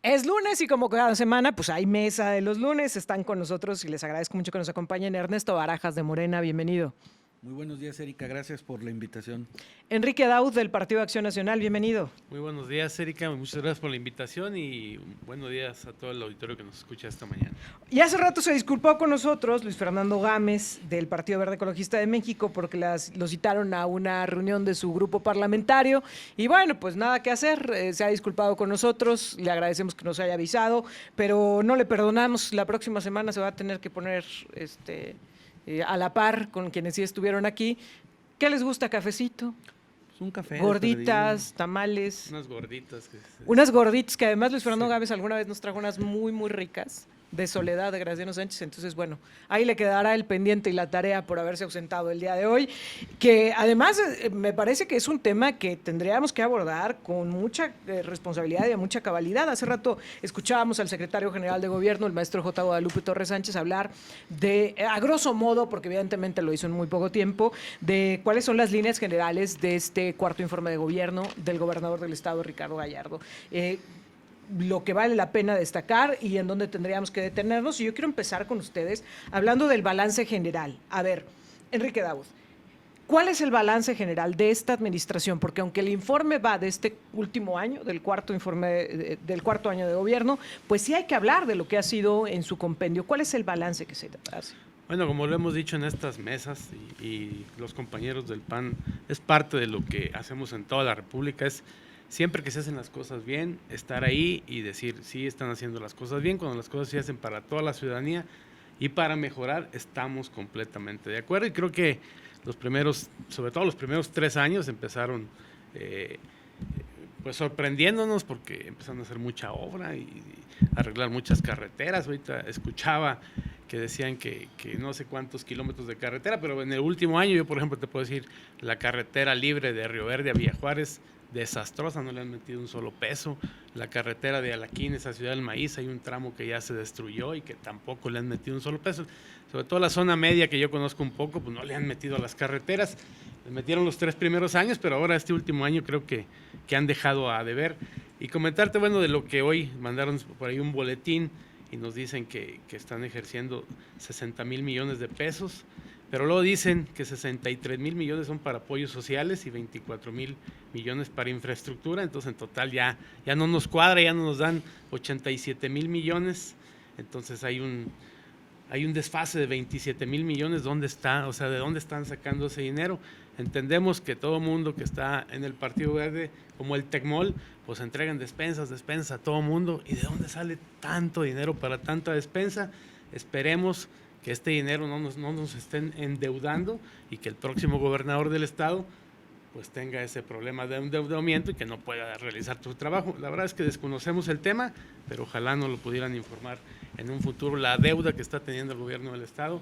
Es lunes y como cada semana, pues hay mesa de los lunes. Están con nosotros y les agradezco mucho que nos acompañen. Ernesto Barajas de Morena, bienvenido. Muy buenos días, Erika. Gracias por la invitación. Enrique Daud del Partido Acción Nacional, bienvenido. Muy buenos días, Erika. Muchas gracias por la invitación y buenos días a todo el auditorio que nos escucha esta mañana. Y hace rato se disculpó con nosotros Luis Fernando Gámez del Partido Verde Ecologista de México porque lo citaron a una reunión de su grupo parlamentario y bueno, pues nada que hacer, se ha disculpado con nosotros, le agradecemos que nos haya avisado, pero no le perdonamos, la próxima semana se va a tener que poner a la par con quienes sí estuvieron aquí. ¿Qué les gusta? ¿Cafecito? Pues un café. Gorditas, tamales. Unas gorditas. Unas gorditas que además Luis Fernando Gámez alguna vez nos trajo unas muy, muy ricas de Soledad de Graciano Sánchez. Entonces, bueno, ahí le quedará el pendiente y la tarea por haberse ausentado el día de hoy, que además me parece que es un tema que tendríamos que abordar con mucha responsabilidad y a mucha cabalidad. Hace rato escuchábamos al secretario general de Gobierno, el maestro J. Guadalupe Torres Sánchez, hablar de, a grosso modo, porque evidentemente lo hizo en muy poco tiempo, de cuáles son las líneas generales de este cuarto informe de gobierno del gobernador del estado, Ricardo Gallardo. Lo que vale la pena destacar y en donde tendríamos que detenernos. Y yo quiero empezar con ustedes hablando del balance general. A ver, Enrique Daud, ¿cuál es el balance general de esta administración? Porque aunque el informe va de este último año, del cuarto año de gobierno, pues sí hay que hablar de lo que ha sido en su compendio. ¿Cuál es el balance que se hace? Bueno, como lo hemos dicho en estas mesas y los compañeros del PAN, es parte de lo que hacemos en toda la República, es siempre que se hacen las cosas bien, estar ahí y decir, sí están haciendo las cosas bien, cuando las cosas se hacen para toda la ciudadanía y para mejorar, estamos completamente de acuerdo. Y creo que sobre todo los primeros 3 años empezaron pues sorprendiéndonos porque empezaron a hacer mucha obra y arreglar muchas carreteras. Ahorita escuchaba que decían que no sé cuántos kilómetros de carretera, pero en el último año yo, por ejemplo, te puedo decir, la carretera libre de Río Verde a Villa Juárez, desastrosa, no le han metido un solo peso. La carretera de Alaquines a Ciudad del Maíz, hay un tramo que ya se destruyó y que tampoco le han metido un solo peso. Sobre todo la zona media, que yo conozco un poco, pues no le han metido a las carreteras. Le metieron los 3 primeros años, pero ahora este último año creo que han dejado a deber. Y comentarte, bueno, de lo que hoy mandaron por ahí un boletín y nos dicen que están ejerciendo 60,000 millones de pesos, pero luego dicen que 63,000 millones son para apoyos sociales y 24,000 millones para infraestructura. Entonces en total ya no nos cuadra, ya no nos dan 87,000 millones. Entonces hay un desfase de 27,000 millones. ¿Dónde está? O sea, ¿de dónde están sacando ese dinero? Entendemos que todo mundo que está en el Partido Verde, como el Tecmol, pues entregan despensas a todo mundo. ¿Y de dónde sale tanto dinero para tanta despensa? Esperemos que este dinero no nos estén endeudando y que el próximo gobernador del estado pues tenga ese problema de endeudamiento y que no pueda realizar su trabajo. La verdad es que desconocemos el tema, pero ojalá nos lo pudieran informar en un futuro, la deuda que está teniendo el gobierno del estado,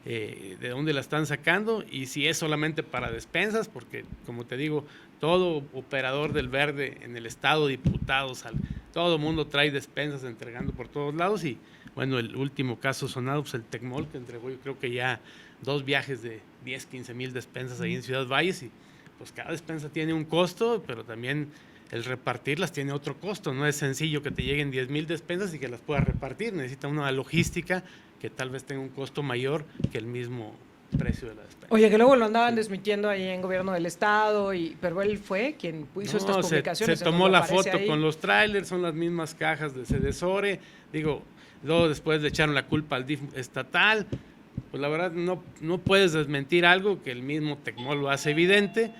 de dónde la están sacando y si es solamente para despensas, porque como te digo, todo operador del verde en el estado, diputados, todo el mundo trae despensas entregando por todos lados. Y bueno, el último caso sonado, pues el Tecmol, que entregó yo creo que ya 2 viajes de 10-15 mil despensas ahí en Ciudad Valles, y pues cada despensa tiene un costo, pero también el repartirlas tiene otro costo. No es sencillo que te lleguen 10,000 despensas y que las puedas repartir. Necesita una logística que tal vez tenga un costo mayor que el mismo precio de la despensa. Oye, que luego lo andaban desmintiendo ahí en gobierno del estado, pero él fue quien hizo estas publicaciones. Se tomó la foto con los trailers, son las mismas cajas de Sedesore. Digo, luego después le echaron la culpa al DIF estatal. Pues la verdad no puedes desmentir algo que el mismo Tecmol lo hace evidente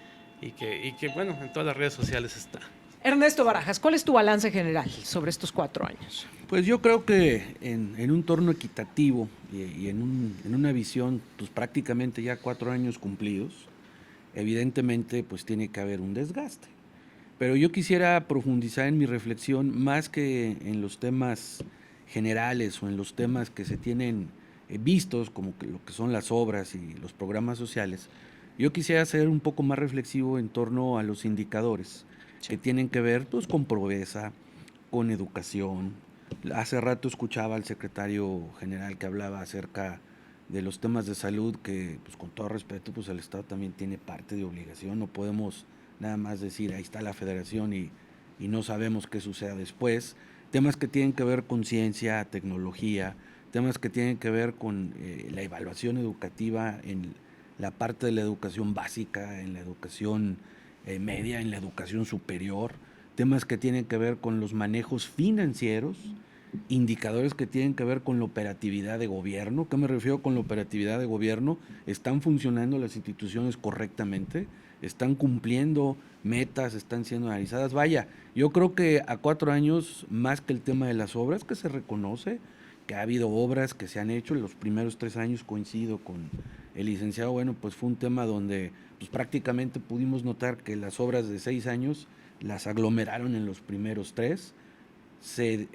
y que bueno, en todas las redes sociales está. Ernesto Barajas, ¿cuál es tu balance general sobre estos 4 años? Pues yo creo que en un torno equitativo y en una visión, pues prácticamente ya 4 años cumplidos, evidentemente pues tiene que haber un desgaste. Pero yo quisiera profundizar en mi reflexión más que en los temas generales o en los temas que se tienen vistos, como que lo que son las obras y los programas sociales. Yo quisiera ser un poco más reflexivo en torno a los indicadores que tienen que ver pues, con pobreza, con educación. Hace rato escuchaba al secretario general que hablaba acerca de los temas de salud, que pues con todo respeto, pues el Estado también tiene parte de obligación. No podemos nada más decir ahí está la federación y no sabemos qué suceda después. temas que tienen que ver con ciencia, tecnología, temas que tienen que ver con la evaluación educativa en la parte de la educación básica, en la educación media, en la educación superior, temas que tienen que ver con los manejos financieros, indicadores que tienen que ver con la operatividad de gobierno. ¿Qué me refiero con la operatividad de gobierno? ¿Están funcionando las instituciones correctamente? ¿Están cumpliendo metas? ¿Están siendo analizadas? Vaya, yo creo que a 4 años, más que el tema de las obras, que se reconoce que ha habido obras que se han hecho, en los primeros 3 años coincido con el licenciado, bueno, pues fue un tema donde pues prácticamente pudimos notar que las obras de 6 años las aglomeraron en los primeros 3, se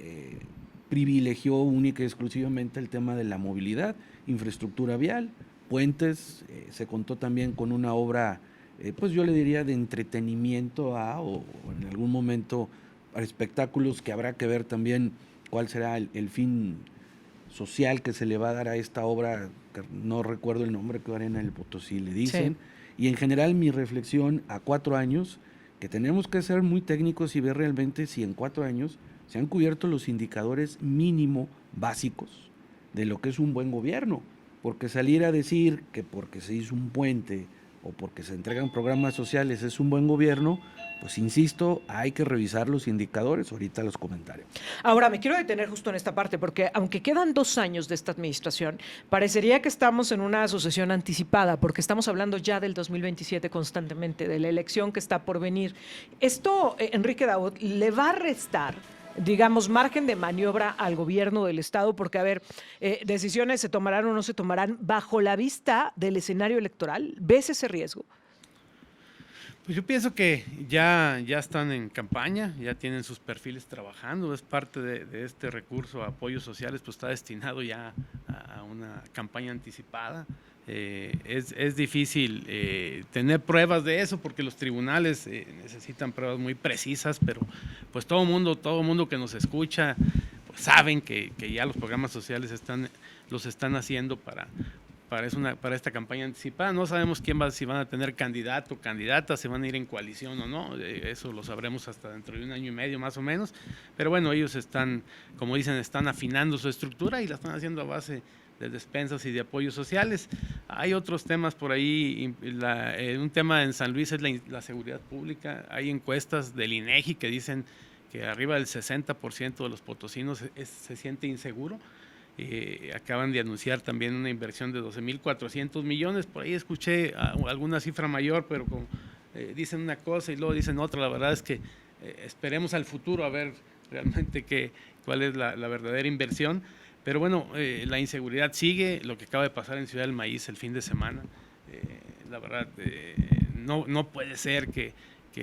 privilegió única y exclusivamente el tema de la movilidad, infraestructura vial, puentes, se contó también con una obra, pues yo le diría de entretenimiento o en algún momento para espectáculos, que habrá que ver también cuál será el fin social que se le va a dar a esta obra, que no recuerdo el nombre, que Arena del Potosí le dicen, sí. Y en general mi reflexión a 4 años, que tenemos que ser muy técnicos y ver realmente si en 4 años se han cubierto los indicadores mínimo básicos de lo que es un buen gobierno, porque salir a decir que porque se hizo un puente o porque se entregan programas sociales es un buen gobierno, pues insisto, hay que revisar los indicadores, ahorita los comentarios. Ahora, me quiero detener justo en esta parte, porque aunque quedan 2 años de esta administración, parecería que estamos en una sucesión anticipada, porque estamos hablando ya del 2027 constantemente, de la elección que está por venir. Esto, Enrique Daud, le va a restar, digamos, margen de maniobra al gobierno del Estado, porque, a ver, decisiones se tomarán o no se tomarán bajo la vista del escenario electoral. ¿Ves ese riesgo? Pues yo pienso que ya están en campaña, ya tienen sus perfiles trabajando, es parte de este recurso a apoyos sociales, pues está destinado ya a una campaña anticipada. Es difícil tener pruebas de eso porque los tribunales necesitan pruebas muy precisas, pero pues todo mundo que nos escucha pues saben que ya los programas sociales los están haciendo para esta campaña anticipada. No sabemos si van a tener candidato o candidata, si van a ir en coalición o no, eso lo sabremos hasta dentro de 1 año y medio más o menos, pero bueno, ellos están, como dicen, están afinando su estructura y la están haciendo a base de despensas y de apoyos sociales. Hay otros temas por ahí, un tema en San Luis es la seguridad pública. Hay encuestas del INEGI que dicen que arriba del 60% de los potosinos se siente inseguro. Acaban de anunciar también una inversión de 12,400 millones, por ahí escuché alguna cifra mayor, pero dicen una cosa y luego dicen otra. La verdad es que esperemos al futuro a ver realmente cuál es la verdadera inversión. Pero bueno, la inseguridad sigue, lo que acaba de pasar en Ciudad del Maíz el fin de semana, la verdad no puede ser que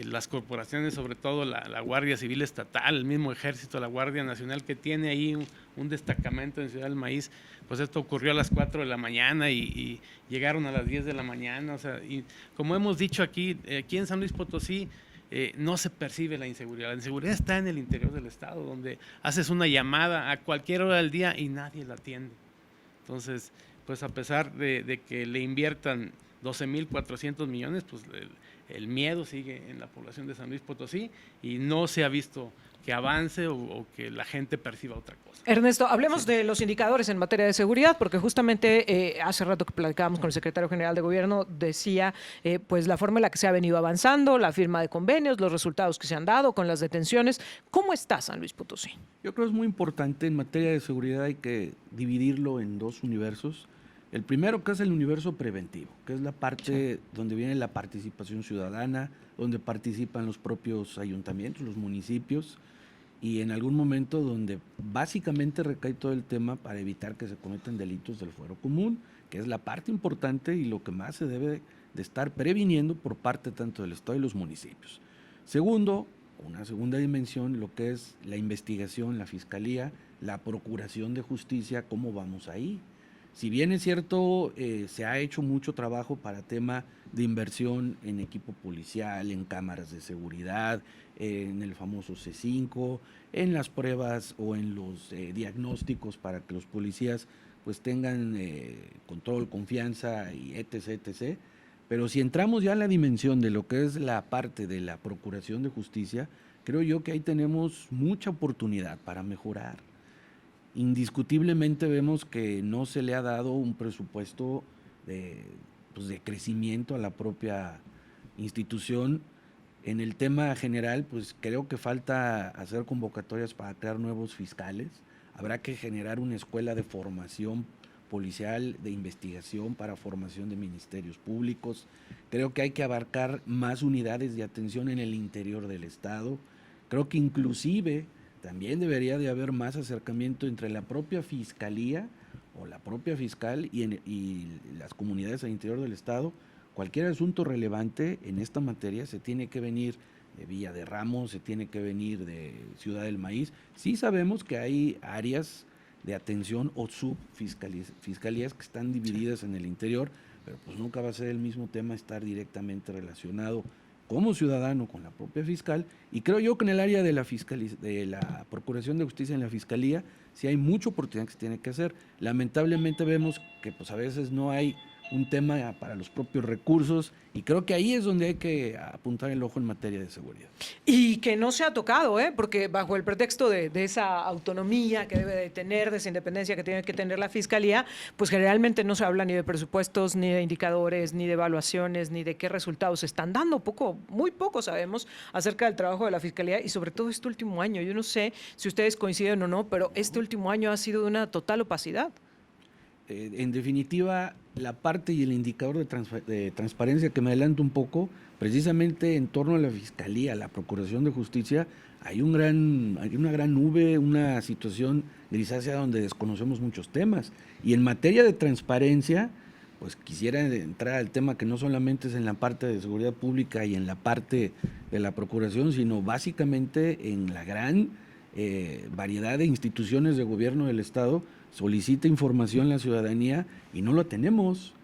las corporaciones, sobre todo la Guardia Civil Estatal, el mismo Ejército, la Guardia Nacional, que tiene ahí un destacamento en Ciudad del Maíz, pues esto ocurrió a las 4 de la mañana y llegaron a las 10 de la mañana, o sea, y como hemos dicho aquí en San Luis Potosí, no se percibe la inseguridad está en el interior del estado, donde haces una llamada a cualquier hora del día y nadie la atiende. Entonces, pues a pesar de que le inviertan 12,400 millones, pues el miedo sigue en la población de San Luis Potosí y no se ha visto que avance o que la gente perciba otra cosa. Ernesto, hablemos de los indicadores en materia de seguridad, porque justamente hace rato que platicábamos con el secretario general de Gobierno, decía pues la forma en la que se ha venido avanzando, la firma de convenios, los resultados que se han dado con las detenciones. ¿Cómo está San Luis Potosí? Yo creo que es muy importante en materia de seguridad, hay que dividirlo en 2 universos. El primero, que es el universo preventivo, que es la parte donde viene la participación ciudadana, donde participan los propios ayuntamientos, los municipios, y en algún momento donde básicamente recae todo el tema para evitar que se cometan delitos del fuero común, que es la parte importante y lo que más se debe de estar previniendo por parte tanto del Estado y los municipios. Segundo, una segunda dimensión, lo que es la investigación, la fiscalía, la procuración de justicia, ¿cómo vamos ahí? Si bien es cierto, se ha hecho mucho trabajo para tema de inversión en equipo policial, en cámaras de seguridad, en el famoso C5, en las pruebas o en los diagnósticos para que los policías pues tengan control, confianza y etc., etc. Pero si entramos ya en la dimensión de lo que es la parte de la procuración de justicia, creo yo que ahí tenemos mucha oportunidad para mejorar. Indiscutiblemente vemos que no se le ha dado un presupuesto de crecimiento a la propia institución. En el tema general, pues creo que falta hacer convocatorias para crear nuevos fiscales. Habrá que generar una escuela de formación policial, de investigación para formación de ministerios públicos. Creo que hay que abarcar más unidades de atención en el interior del Estado. Creo que inclusive también debería de haber más acercamiento entre la propia fiscalía o la propia fiscal y las comunidades al interior del Estado. Cualquier asunto relevante en esta materia se tiene que venir de Villa de Ramos, se tiene que venir de Ciudad del Maíz. Sí sabemos que hay áreas de atención o subfiscalías que están divididas en el interior, pero pues nunca va a ser el mismo tema estar directamente relacionado como ciudadano con la propia fiscal. Y creo yo que en el área de la Procuración de Justicia en la Fiscalía sí hay mucha oportunidad que se tiene que hacer. Lamentablemente vemos que pues a veces no hay un tema para los propios recursos, y creo que ahí es donde hay que apuntar el ojo en materia de seguridad. Y que no se ha tocado, porque bajo el pretexto de esa autonomía que debe de tener, de esa independencia que tiene que tener la Fiscalía, pues generalmente no se habla ni de presupuestos, ni de indicadores, ni de evaluaciones, ni de qué resultados se están dando. Muy poco sabemos acerca del trabajo de la Fiscalía, y sobre todo este último año. Yo no sé si ustedes coinciden o no, pero este último año ha sido de una total opacidad. En definitiva, la parte y el indicador de transparencia, que me adelanto un poco, precisamente en torno a la Fiscalía, la Procuración de Justicia, hay una gran nube, una situación grisácea donde desconocemos muchos temas. Y en materia de transparencia, pues quisiera entrar al tema que no solamente es en la parte de seguridad pública y en la parte de la Procuración, sino básicamente en la gran variedad de instituciones de gobierno del Estado. Solicita información la ciudadanía y no lo tenemos.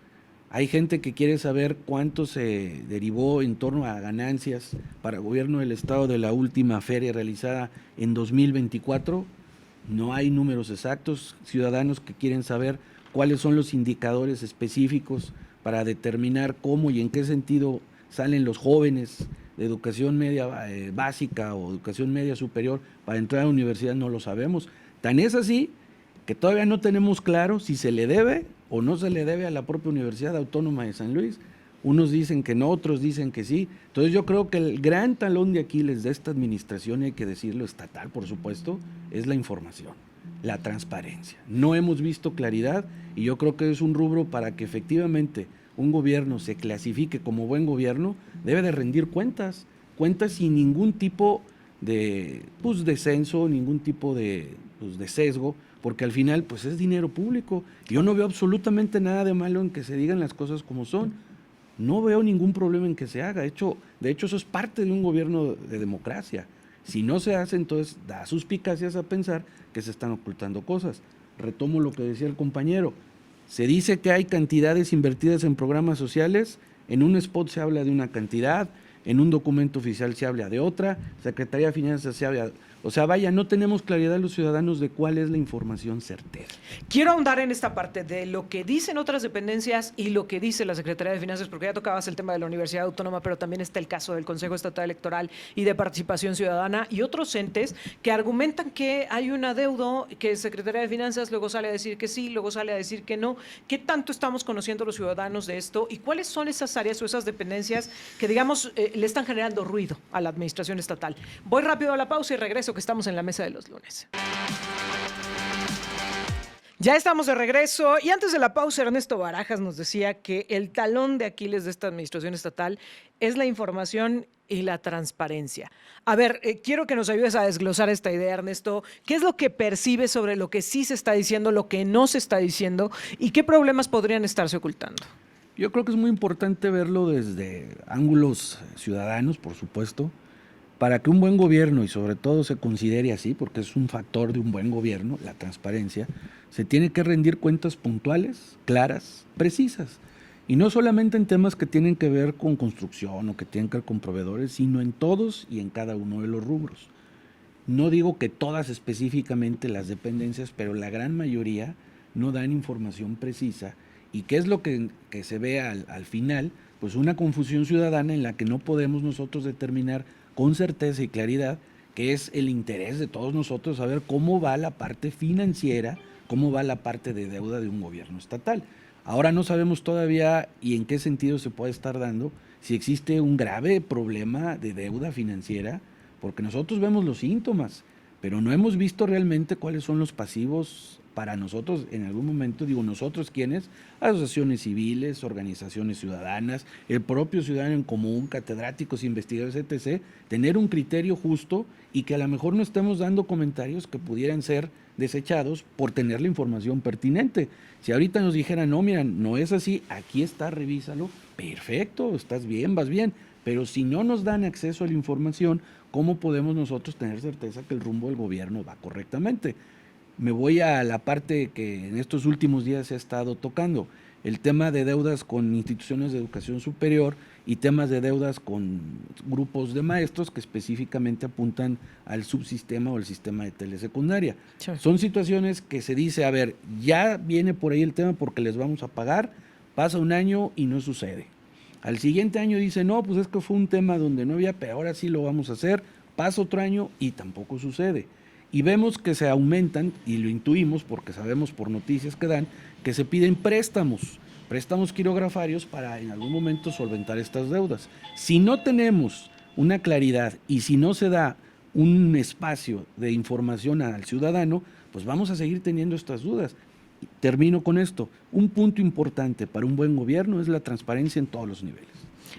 Hay gente que quiere saber cuánto se derivó en torno a ganancias para el gobierno del Estado de la última feria realizada en 2024. No hay números exactos. Ciudadanos que quieren saber cuáles son los indicadores específicos para determinar cómo y en qué sentido salen los jóvenes de educación media básica o educación media superior para entrar a la universidad, no lo sabemos. Tan es así que todavía no tenemos claro si se le debe o no se le debe a la propia Universidad Autónoma de San Luis. Unos dicen que no, otros dicen que sí. Entonces yo creo que el gran talón de Aquiles de esta administración, y hay que decirlo, estatal por supuesto, es la información, la transparencia. No hemos visto claridad, y yo creo que es un rubro para que efectivamente un gobierno se clasifique como buen gobierno, debe de rendir cuentas sin ningún tipo de descenso, ningún tipo de sesgo, porque al final pues es dinero público. Yo no veo absolutamente nada de malo en que se digan las cosas como son. No veo ningún problema en que se haga. De hecho, eso es parte de un gobierno de democracia. Si no se hace, entonces da suspicacias a pensar que se están ocultando cosas. Retomo lo que decía el compañero. Se dice que hay cantidades invertidas en programas sociales. En un spot se habla de una cantidad, en un documento oficial se habla de otra, Secretaría de Finanzas se habla. O sea, vaya, no tenemos claridad los ciudadanos de cuál es la información certera. Quiero ahondar en esta parte de lo que dicen otras dependencias y lo que dice la Secretaría de Finanzas, porque ya tocabas el tema de la Universidad Autónoma, pero también está el caso del Consejo Estatal Electoral y de Participación Ciudadana y otros entes que argumentan que hay un adeudo, que Secretaría de Finanzas luego sale a decir que sí, luego sale a decir que no. ¿Qué tanto estamos conociendo los ciudadanos de esto y cuáles son esas áreas o esas dependencias que, digamos, le están generando ruido a la administración estatal? Voy rápido a la pausa y regreso, que estamos en la mesa de los lunes. Ya estamos de regreso, y antes de la pausa Ernesto Barajas nos decía que el talón de Aquiles de esta administración estatal es la información y la transparencia. A ver, quiero que nos ayudes a desglosar esta idea, Ernesto. ¿Qué es lo que percibes sobre lo que sí se está diciendo, lo que no se está diciendo, y qué problemas podrían estarse ocultando? Yo creo que es muy importante verlo desde ángulos ciudadanos, por supuesto, para que un buen gobierno, y sobre todo se considere así, porque es un factor de un buen gobierno, la transparencia, se tiene que rendir cuentas puntuales, claras, precisas. Y no solamente en temas que tienen que ver con construcción o que tienen que ver con proveedores, sino en todos y en cada uno de los rubros. No digo que todas específicamente las dependencias, pero la gran mayoría no dan información precisa. ¿Y qué es lo que se ve al final? Pues una confusión ciudadana en la que no podemos nosotros determinar con certeza y claridad que es el interés de todos nosotros saber cómo va la parte financiera, cómo va la parte de deuda de un gobierno estatal. Ahora no sabemos todavía y en qué sentido se puede estar dando, si existe un grave problema de deuda financiera, porque nosotros vemos los síntomas, pero no hemos visto realmente cuáles son los pasivos para nosotros en algún momento, digo nosotros quienes, asociaciones civiles, organizaciones ciudadanas, el propio ciudadano en común, catedráticos, investigadores, etc., tener un criterio justo y que a lo mejor no estemos dando comentarios que pudieran ser desechados por tener la información pertinente. Si ahorita nos dijeran, no, mira, no es así, aquí está, revísalo, perfecto, estás bien, vas bien, pero si no nos dan acceso a la información, ¿cómo podemos nosotros tener certeza que el rumbo del gobierno va correctamente? Me voy a la parte que en estos últimos días se ha estado tocando, el tema de deudas con instituciones de educación superior y temas de deudas con grupos de maestros que específicamente apuntan al subsistema o al sistema de telesecundaria. Sí. Son situaciones que se dice, a ver, ya viene por ahí el tema porque les vamos a pagar, pasa un año y no sucede. Al siguiente año dice, no, pues es que fue un tema donde no había, pero ahora sí lo vamos a hacer, pasa otro año y tampoco sucede. Y vemos que se aumentan, y lo intuimos porque sabemos por noticias que dan, que se piden préstamos quirografarios para en algún momento solventar estas deudas. Si no tenemos una claridad y si no se da un espacio de información al ciudadano, pues vamos a seguir teniendo estas dudas. Termino con esto. Un punto importante para un buen gobierno es la transparencia en todos los niveles.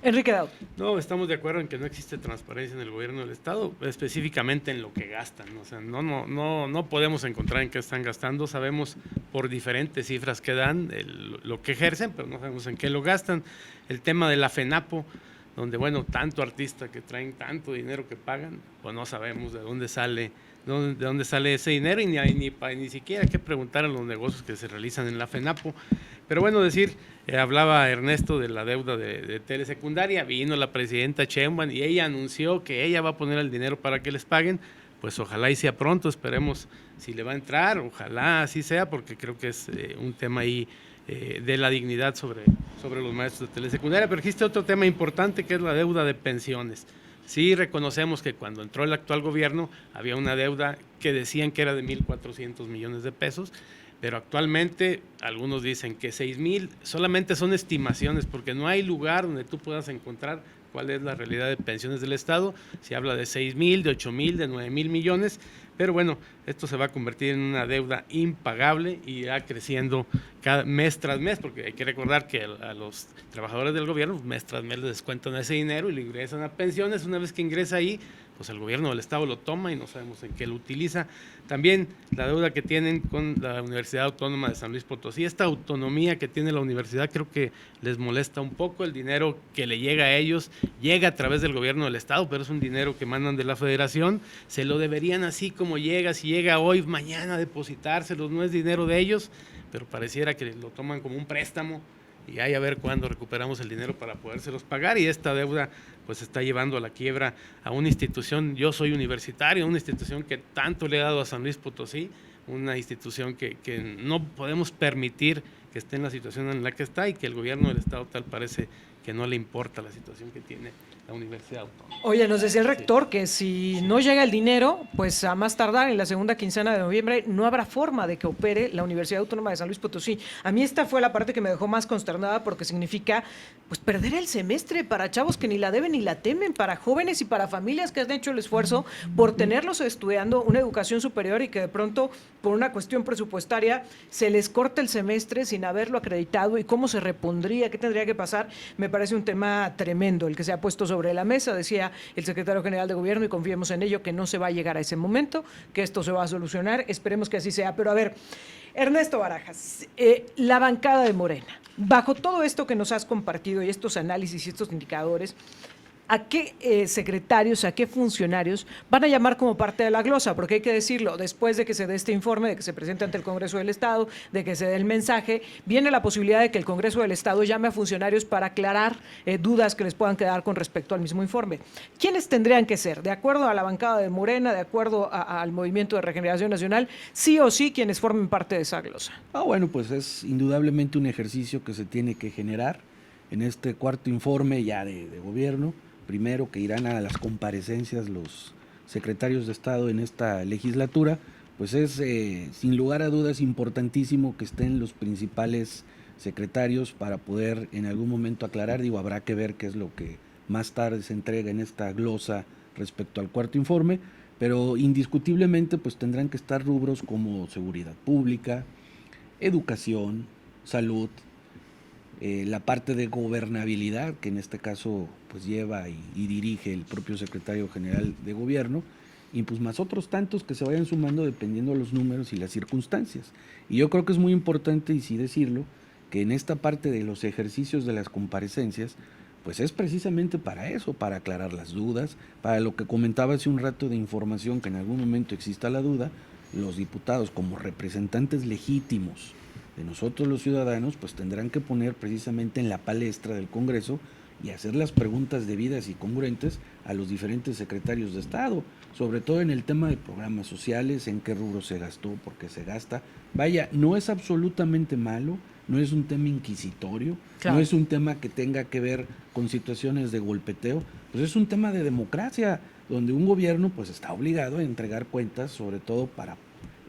Enrique Dowd. No, estamos de acuerdo en que no existe transparencia en el gobierno del Estado, específicamente en lo que gastan. O sea, no podemos encontrar en qué están gastando. Sabemos por diferentes cifras que dan lo que ejercen, pero no sabemos en qué lo gastan. El tema de la FENAPO, donde, bueno, tanto artista que traen tanto dinero que pagan, pues no sabemos de dónde sale ese dinero y ni siquiera hay que preguntar a los negocios que se realizan en la FENAPO. Pero bueno, hablaba Ernesto de la deuda de telesecundaria, vino la presidenta Sheinbaum y ella anunció que ella va a poner el dinero para que les paguen, pues ojalá y sea pronto, esperemos si le va a entrar, ojalá así sea, porque creo que es un tema ahí de la dignidad sobre los maestros de telesecundaria. Pero existe otro tema importante que es la deuda de pensiones. Sí reconocemos que cuando entró el actual gobierno había una deuda que decían que era de 1,400 millones de pesos, pero actualmente algunos dicen que 6,000 solamente son estimaciones porque no hay lugar donde tú puedas encontrar cuál es la realidad de pensiones del Estado. Se habla de 6,000, de 8,000, de 9,000 millones, pero bueno, esto se va a convertir en una deuda impagable y irá creciendo cada mes tras mes, porque hay que recordar que a los trabajadores del gobierno mes tras mes les descuentan ese dinero y lo ingresan a pensiones. Una vez que ingresa ahí, pues el gobierno del Estado lo toma y no sabemos en qué lo utiliza. También la deuda que tienen con la Universidad Autónoma de San Luis Potosí, esta autonomía que tiene la universidad creo que les molesta un poco. El dinero que le llega a ellos llega a través del gobierno del Estado, pero es un dinero que mandan de la Federación, se lo deberían así como llega, si llega hoy, mañana depositárselos, no es dinero de ellos, pero pareciera que lo toman como un préstamo y ahí a ver cuándo recuperamos el dinero para podérselos pagar, y esta deuda pues está llevando a la quiebra a una institución. Yo soy universitario, una institución que tanto le ha dado a San Luis Potosí, una institución que no podemos permitir que esté en la situación en la que está y que el gobierno del Estado tal parece que no le importa la situación que tiene la Universidad Autónoma. Oye, nos decía el rector que si no llega el dinero, pues a más tardar en la segunda quincena de noviembre no habrá forma de que opere la Universidad Autónoma de San Luis Potosí. A mí esta fue la parte que me dejó más consternada porque significa pues perder el semestre para chavos que ni la deben ni la temen, para jóvenes y para familias que han hecho el esfuerzo por tenerlos estudiando una educación superior y que de pronto por una cuestión presupuestaria se les corta el semestre sin haberlo acreditado. Y cómo se repondría, qué tendría que pasar, me parece un tema tremendo el que se ha puesto sobre la mesa, decía el secretario general de gobierno, y confiemos en ello, que no se va a llegar a ese momento, que esto se va a solucionar, esperemos que así sea. Pero a ver, Ernesto Barajas, la bancada de Morena, bajo todo esto que nos has compartido y estos análisis y estos indicadores, ¿a qué secretarios, a qué funcionarios van a llamar como parte de la glosa? Porque hay que decirlo, después de que se dé este informe, de que se presente ante el Congreso del Estado, de que se dé el mensaje, viene la posibilidad de que el Congreso del Estado llame a funcionarios para aclarar dudas que les puedan quedar con respecto al mismo informe. ¿Quiénes tendrían que ser? De acuerdo a la bancada de Morena, de acuerdo al Movimiento de Regeneración Nacional, sí o sí quienes formen parte de esa glosa. Bueno, pues es indudablemente un ejercicio que se tiene que generar en este cuarto informe ya de gobierno. Primero que irán a las comparecencias los secretarios de Estado en esta legislatura, pues es sin lugar a dudas importantísimo que estén los principales secretarios para poder en algún momento aclarar. Digo, habrá que ver qué es lo que más tarde se entrega en esta glosa respecto al cuarto informe, pero indiscutiblemente pues tendrán que estar rubros como seguridad pública, educación, salud, la parte de gobernabilidad, que en este caso pues lleva y dirige el propio secretario general de gobierno, y pues más otros tantos que se vayan sumando dependiendo de los números y las circunstancias. Y yo creo que es muy importante, y sí decirlo, que en esta parte de los ejercicios de las comparecencias, pues es precisamente para eso, para aclarar las dudas, para lo que comentaba hace un rato de información, que en algún momento exista la duda, los diputados como representantes legítimos de nosotros los ciudadanos, pues tendrán que poner precisamente en la palestra del Congreso y hacer las preguntas debidas y congruentes a los diferentes secretarios de Estado, sobre todo en el tema de programas sociales, en qué rubro se gastó, por qué se gasta. Vaya, no es absolutamente malo, no es un tema inquisitorio, claro, no es un tema que tenga que ver con situaciones de golpeteo, pues es un tema de democracia, donde un gobierno pues está obligado a entregar cuentas, sobre todo para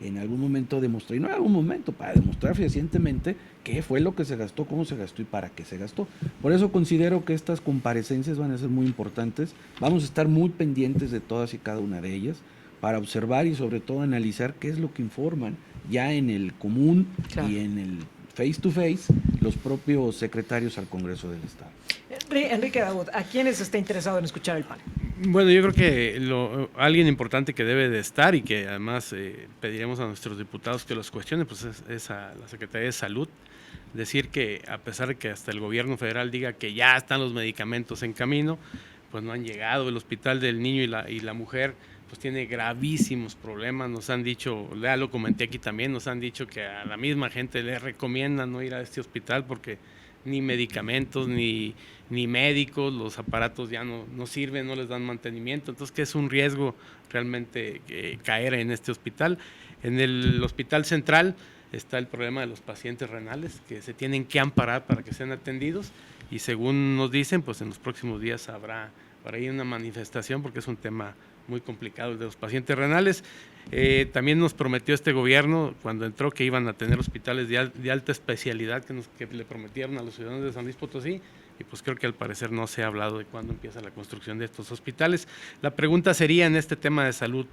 en algún momento demostrar, y no en algún momento, para demostrar fehacientemente qué fue lo que se gastó, cómo se gastó y para qué se gastó. Por eso considero que estas comparecencias van a ser muy importantes, vamos a estar muy pendientes de todas y cada una de ellas, para observar y sobre todo analizar qué es lo que informan ya en el común, claro, y en el face to face los propios secretarios al Congreso del Estado. Enrique Daud, ¿a quiénes está interesado en escuchar el panel? Bueno, yo creo que alguien importante que debe de estar y que además pediremos a nuestros diputados que los cuestionen, pues es a la Secretaría de Salud. Decir que a pesar de que hasta el gobierno federal diga que ya están los medicamentos en camino, pues no han llegado. El Hospital del Niño y la Mujer pues tiene gravísimos problemas. Nos han dicho, ya lo comenté aquí también, nos han dicho que a la misma gente le recomiendan no ir a este hospital porque ni medicamentos, ni médicos, los aparatos ya no sirven, no les dan mantenimiento, entonces que es un riesgo realmente caer en este hospital. En el Hospital Central está el problema de los pacientes renales que se tienen que amparar para que sean atendidos y según nos dicen, pues en los próximos días habrá para ahí una manifestación porque es un tema muy complicado el de los pacientes renales. También nos prometió este gobierno cuando entró que iban a tener hospitales de alta especialidad que le prometieron a los ciudadanos de San Luis Potosí y pues creo que al parecer no se ha hablado de cuándo empieza la construcción de estos hospitales. La pregunta sería en este tema de salud,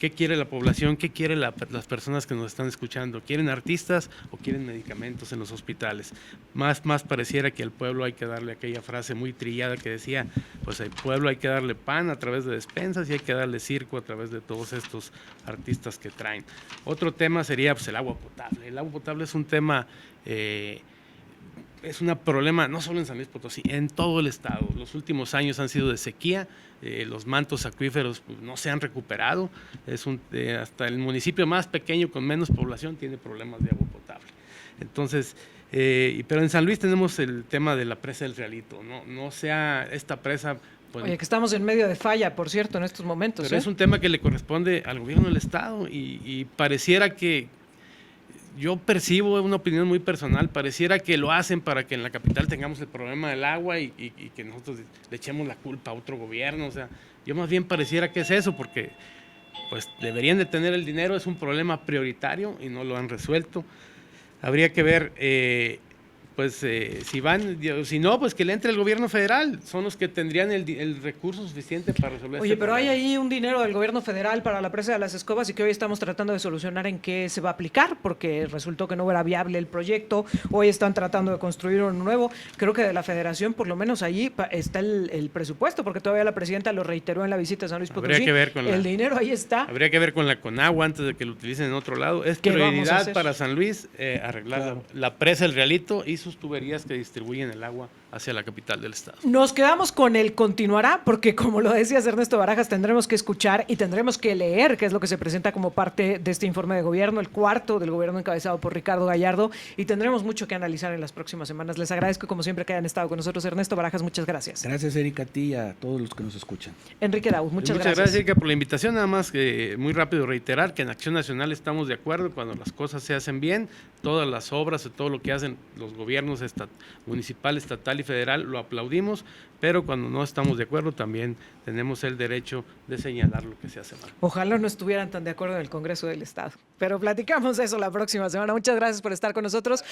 ¿qué quiere la población? ¿Qué quieren las personas que nos están escuchando? ¿Quieren artistas o quieren medicamentos en los hospitales? Más pareciera que al pueblo hay que darle aquella frase muy trillada que decía, pues al pueblo hay que darle pan a través de despensas y hay que darle circo a través de todos estos artistas que traen. Otro tema sería pues, el agua potable. El agua potable es un tema... es un problema no solo en San Luis Potosí, en todo el estado. Los últimos años han sido de sequía, los mantos acuíferos pues, no se han recuperado, hasta el municipio más pequeño con menos población tiene problemas de agua potable. Entonces, pero en San Luis tenemos el tema de la presa del Realito, no sea esta presa... Pues, oye, que estamos en medio de falla, por cierto, en estos momentos. Pero es un tema que le corresponde al gobierno del estado y pareciera que yo percibo una opinión muy personal, pareciera que lo hacen para que en la capital tengamos el problema del agua y que nosotros le echemos la culpa a otro gobierno, o sea, yo más bien pareciera que es eso, porque pues deberían de tener el dinero, es un problema prioritario y no lo han resuelto. Habría que ver, si van, si no, pues que le entre el gobierno federal, son los que tendrían el recurso suficiente para resolver. Oye, pero hay ahí un dinero del gobierno federal para la presa de las Escobas y que hoy estamos tratando de solucionar en qué se va a aplicar, porque resultó que no era viable el proyecto, hoy están tratando de construir uno nuevo. Creo que de la federación, por lo menos allí está el presupuesto, porque todavía la presidenta lo reiteró en la visita a San Luis Potosí. Habría que ver con el dinero ahí está. Habría que ver con la Conagua antes de que lo utilicen en otro lado. Es prioridad para San Luis arreglar claro, la presa del Realito y sus tuberías que distribuyen el agua hacia la capital del estado. Nos quedamos con el continuará, porque como lo decías Ernesto Barajas, tendremos que escuchar y tendremos que leer qué es lo que se presenta como parte de este informe de gobierno, el cuarto del gobierno encabezado por Ricardo Gallardo, y tendremos mucho que analizar en las próximas semanas. Les agradezco como siempre que hayan estado con nosotros. Ernesto Barajas, muchas gracias. Gracias, Erika, a ti y a todos los que nos escuchan. Enrique Daud, muchas gracias. Muchas gracias, Erika, por la invitación. Nada más que muy rápido reiterar que en Acción Nacional estamos de acuerdo cuando las cosas se hacen bien, todas las obras y todo lo que hacen los gobiernos municipal, estatal y federal lo aplaudimos, pero cuando no estamos de acuerdo también tenemos el derecho de señalar lo que se hace mal. Ojalá no estuvieran tan de acuerdo en el Congreso del Estado. Pero platicamos eso la próxima semana. Muchas gracias por estar con nosotros.